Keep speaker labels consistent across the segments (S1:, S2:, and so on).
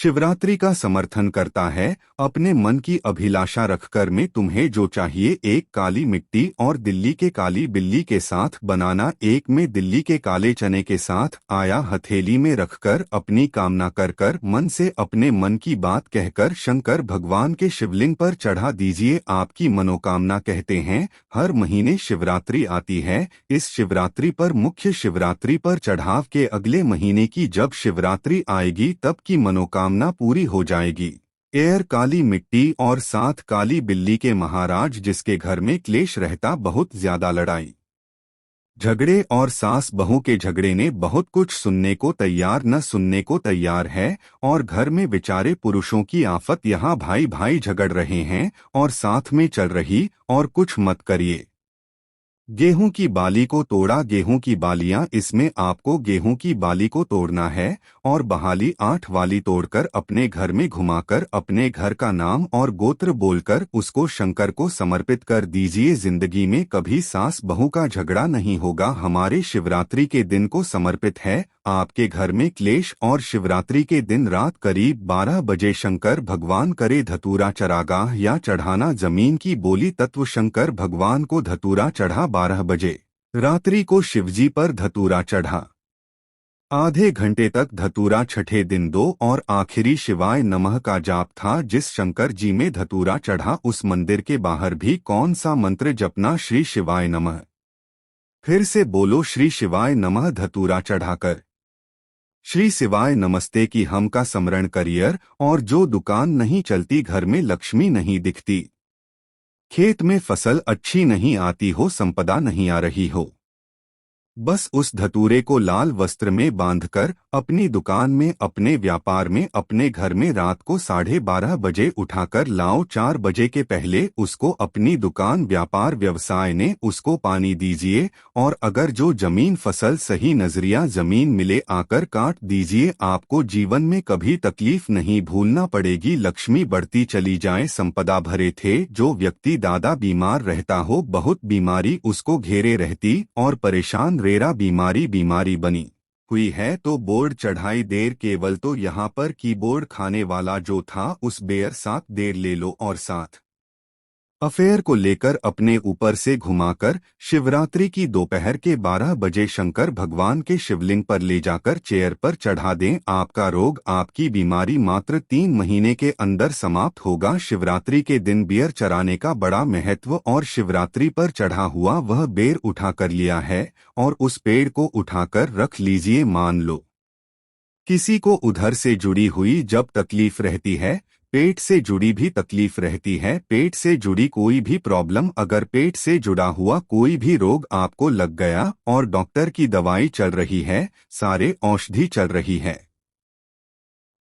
S1: शिवरात्रि का समर्थन करता है। अपने मन की अभिलाषा रखकर में तुम्हें जो चाहिए, एक काली मिट्टी और दिल्ली के काली बिल्ली के साथ बनाना, एक में दिल्ली के काले चने के साथ आया हथेली में रखकर अपनी कामना कर कर मन से अपने मन की बात कहकर शंकर भगवान के शिवलिंग पर चढ़ा दीजिए। आपकी मनोकामना कहते हैं हर महीने शिवरात्रि आती है। इस शिवरात्रि पर मुख्य शिवरात्रि पर चढ़ाव के अगले महीने की जब शिवरात्रि आएगी तब की मनोकामना पूरी हो जाएगी। एयर काली मिट्टी और साथ काली बिल्ली के महाराज जिसके घर में क्लेश रहता, बहुत ज्यादा लड़ाई झगड़े और सास बहू के झगड़े ने बहुत कुछ सुनने को तैयार न सुनने को तैयार है। और घर में बेचारे पुरुषों की आफत, यहाँ भाई भाई झगड़ रहे हैं और साथ में चल रही, और कुछ मत करिए। गेहूं की बाली को तोड़ा, गेहूं की बालियां, इसमें आपको गेहूं की बाली को तोड़ना है और बहाली 8 वाली तोड़कर अपने घर में घुमाकर अपने घर का नाम और गोत्र बोलकर उसको शंकर को समर्पित कर दीजिए। जिंदगी में कभी सास बहू का झगड़ा नहीं होगा। हमारे शिवरात्रि के दिन को समर्पित है आपके घर में क्लेश। और शिवरात्रि के दिन रात करीब 12 बजे शंकर भगवान करे धतूरा चरागाह या चढ़ाना, जमीन की बोली तत्व शंकर भगवान को धतूरा चढ़ा। 12 बजे रात्रि को शिवजी पर धतूरा चढ़ा। आधे घंटे तक धतूरा छठे दिन दो और आखिरी शिवाय नमः का जाप था। जिस शंकर जी में धतूरा चढ़ा उस मंदिर के बाहर भी कौन सा मंत्र जपना, श्री शिवाय नमः। फिर से बोलो श्री शिवाय नमः। धतूरा चढ़ाकर श्री शिवाय नमस्ते की हम का स्मरण करियर। और जो दुकान नहीं चलती, घर में लक्ष्मी नहीं दिखती, खेत में फसल अच्छी नहीं आती हो, संपदा नहीं आ रही हो, बस उस धतूरे को लाल वस्त्र में बांधकर अपनी दुकान में, अपने व्यापार में, अपने घर में रात को 12:30 बजे उठाकर लाओ। 4 बजे के पहले उसको अपनी दुकान, व्यापार, व्यवसाय ने उसको पानी दीजिए। और अगर जो जमीन फसल सही नजरिया जमीन मिले आकर काट दीजिए। आपको जीवन में कभी तकलीफ नहीं भूलना पड़ेगी, लक्ष्मी बढ़ती चली जाए, संपदा भरे थे। जो व्यक्ति दादा बीमार रहता हो, बहुत बीमारी उसको घेरे रहती और परेशान रेरा बीमारी बनी हुई है तो बोर्ड चढ़ाई देर केवल। तो यहाँ पर कीबोर्ड खाने वाला जो था उस बेयर साथ देर ले लो और साथ अफेयर को लेकर अपने ऊपर से घुमाकर शिवरात्रि की दोपहर के 12 बजे शंकर भगवान के शिवलिंग पर ले जाकर चेयर पर चढ़ा दें। आपका रोग, आपकी बीमारी मात्र 3 महीने के अंदर समाप्त होगा। शिवरात्रि के दिन बेर चराने का बड़ा महत्व। और शिवरात्रि पर चढ़ा हुआ वह बेर उठा कर लिया है और उस पेड़ को उठाकर रख लीजिए। मान लो किसी को उधर से जुड़ी हुई जब तकलीफ रहती है, पेट से जुड़ी भी तकलीफ रहती है, पेट से जुड़ी कोई भी प्रॉब्लम, अगर पेट से जुड़ा हुआ कोई भी रोग आपको लग गया और डॉक्टर की दवाई चल रही है, सारे औषधि चल रही है,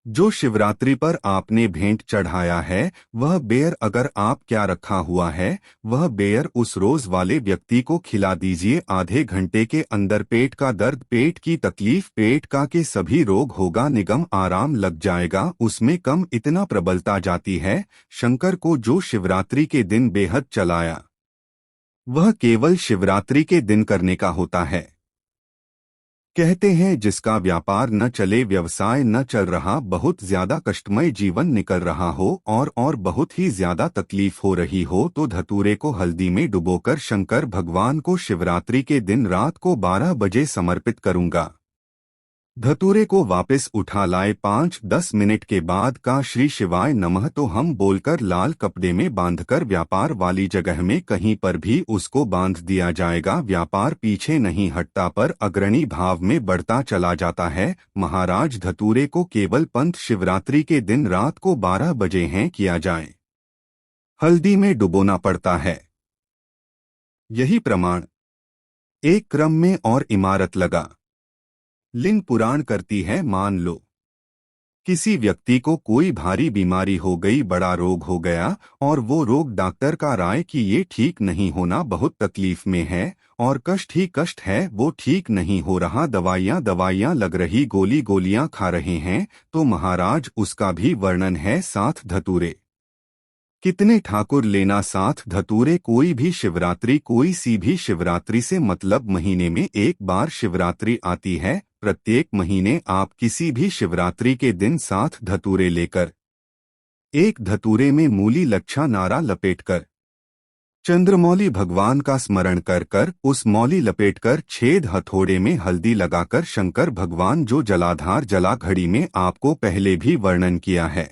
S1: जो शिवरात्रि पर आपने भेंट चढ़ाया है वह बेर अगर आप क्या रखा हुआ है, वह बेर उस रोज वाले व्यक्ति को खिला दीजिए। आधे घंटे के अंदर पेट का दर्द, पेट की तकलीफ, पेट का के सभी रोग होगा निगम, आराम लग जाएगा। उसमें कम इतना प्रबलता जाती है। शंकर को जो शिवरात्रि के दिन बेहद चलाया वह केवल शिवरात्रि के दिन करने का होता है। कहते हैं जिसका व्यापार न चले, व्यवसाय न चल रहा, बहुत ज्यादा कष्टमय जीवन निकल रहा हो और बहुत ही ज्यादा तकलीफ हो रही हो, तो धतूरे को हल्दी में डुबोकर शंकर भगवान को शिवरात्रि के दिन रात को 12 बजे समर्पित करूंगा। धतूरे को वापस उठा लाए 5-10 मिनट के बाद का श्री शिवाय नमः तो हम बोलकर लाल कपड़े में बांधकर व्यापार वाली जगह में कहीं पर भी उसको बांध दिया जाएगा। व्यापार पीछे नहीं हटता पर अग्रणी भाव में बढ़ता चला जाता है। महाराज धतूरे को केवल पंथ शिवरात्रि के दिन रात को 12 बजे हैं किया जाए, हल्दी में डुबोना पड़ता है। यही प्रमाण एक क्रम में और इमारत लगा लिंग पुराण करती है। मान लो किसी व्यक्ति को कोई भारी बीमारी हो गई, बड़ा रोग हो गया और वो रोग डॉक्टर का राय कि ये ठीक नहीं होना, बहुत तकलीफ में है और कष्ट ही कष्ट है, वो ठीक नहीं हो रहा, दवाइयां लग रही, गोलियां खा रहे हैं, तो महाराज उसका भी वर्णन है साथ धतूरे। कितने ठाकुर लेना साथ धतूरे, कोई भी शिवरात्रि, कोई सी भी शिवरात्रि से मतलब महीने में एक बार शिवरात्रि आती है, प्रत्येक महीने आप किसी भी शिवरात्रि के दिन 7 धतूरे लेकर, एक धतूरे में मूली लच्छा नारा लपेटकर, चंद्रमौली भगवान का स्मरण कर कर उस मौली लपेटकर छेद हथौड़े में हल्दी लगाकर शंकर भगवान जो जलाधार जला घड़ी में आपको पहले भी वर्णन किया है,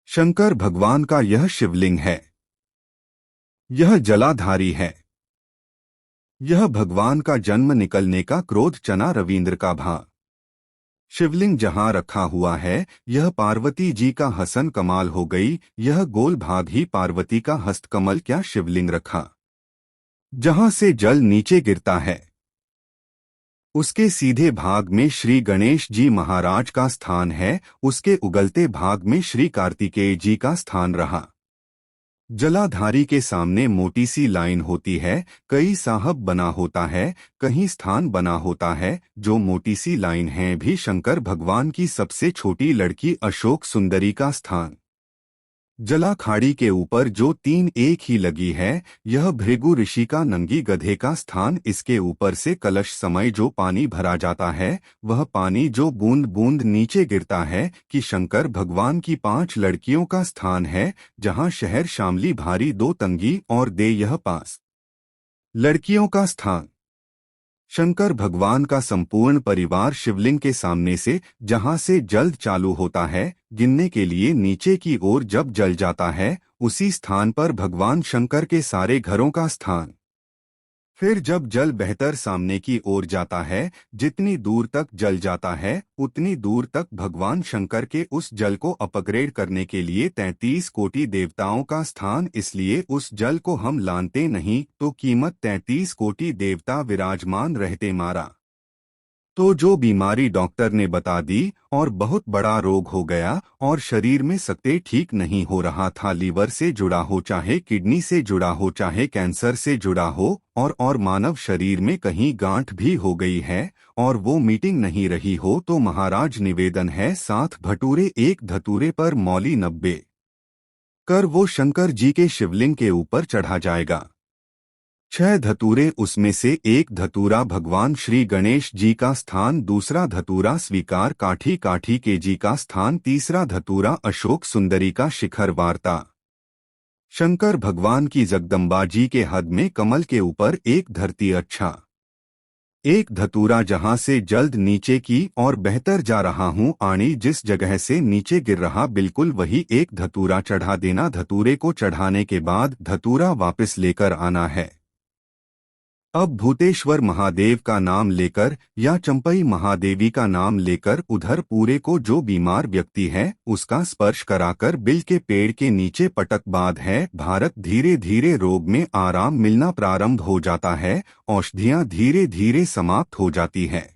S1: शंकर भगवान का यह शिवलिंग है, यह जलाधारी है। यह भगवान का जन्म निकलने का क्रोध चना रविंद्र का भा। शिवलिंग जहां रखा हुआ है यह पार्वती जी का हसन कमाल हो गई, यह गोल भाग ही पार्वती का हस्तकमल क्या शिवलिंग रखा। जहां से जल नीचे गिरता है उसके सीधे भाग में श्री गणेश जी महाराज का स्थान है, उसके उगलते भाग में श्री कार्तिकेय जी का स्थान रहा। जलाधारी के सामने मोटी सी लाइन होती है, कई साहब बना होता है, कहीं स्थान बना होता है। जो मोटी सी लाइन है भी शंकर भगवान की सबसे छोटी लड़की अशोक सुंदरी का स्थान। जला खाड़ी के ऊपर जो 3 एक ही लगी है यह भृगु ऋषि का नंगी गधे का स्थान। इसके ऊपर से कलश समय जो पानी भरा जाता है वह पानी जो बूंद बूंद नीचे गिरता है कि शंकर भगवान की 5 लड़कियों का स्थान है, जहां शहर शामली भारी 2 तंगी और दे यह 5 लड़कियों का स्थान। शंकर भगवान का संपूर्ण परिवार शिवलिंग के सामने से जहां से जल्द चालू होता है गिनने के लिए नीचे की ओर जब जल जाता है उसी स्थान पर भगवान शंकर के सारे घरों का स्थान। फिर जब जल बहतर सामने की ओर जाता है, जितनी दूर तक जल जाता है उतनी दूर तक भगवान शंकर के उस जल को अपग्रेड करने के लिए 33 कोटि देवताओं का स्थान। इसलिए उस जल को हम लानते नहीं तो कीमत 33 कोटि देवता विराजमान रहते मारा। तो जो बीमारी डॉक्टर ने बता दी और बहुत बड़ा रोग हो गया और शरीर में सकते ठीक नहीं हो रहा था, लीवर से जुड़ा हो चाहे किडनी से जुड़ा हो चाहे कैंसर से जुड़ा हो और मानव शरीर में कहीं गांठ भी हो गई है और वो मीटिंग नहीं रही हो, तो महाराज निवेदन है 7 भटूरे 1 धतूरे पर मौली 90 कर वो शंकर जी के शिवलिंग के ऊपर चढ़ा जाएगा। 6 धतूरे उसमें से 1 धतूरा भगवान श्री गणेश जी का स्थान, दूसरा धतूरा स्वीकार काठी काठी के जी का स्थान, तीसरा धतूरा अशोक सुंदरी का शिखर वार्ता। शंकर भगवान की जगदम्बा जी के हद में कमल के ऊपर 1 धरती अच्छा। 1 धतूरा जहां से जल्द नीचे की और बेहतर जा रहा हूं आनी जिस जगह से नीचे गिर रहा बिल्कुल वही 1 धतूरा चढ़ा देना। धतूरे को चढ़ाने के बाद धतूरा वापस लेकर आना है। अब भूतेश्वर महादेव का नाम लेकर या चंपई महादेवी का नाम लेकर उधर पूरे को जो बीमार व्यक्ति है उसका स्पर्श कराकर बिल के पेड़ के नीचे पटक बाद है। भारत धीरे धीरे रोग में आराम मिलना प्रारंभ हो जाता है, औषधियां धीरे धीरे समाप्त हो जाती है।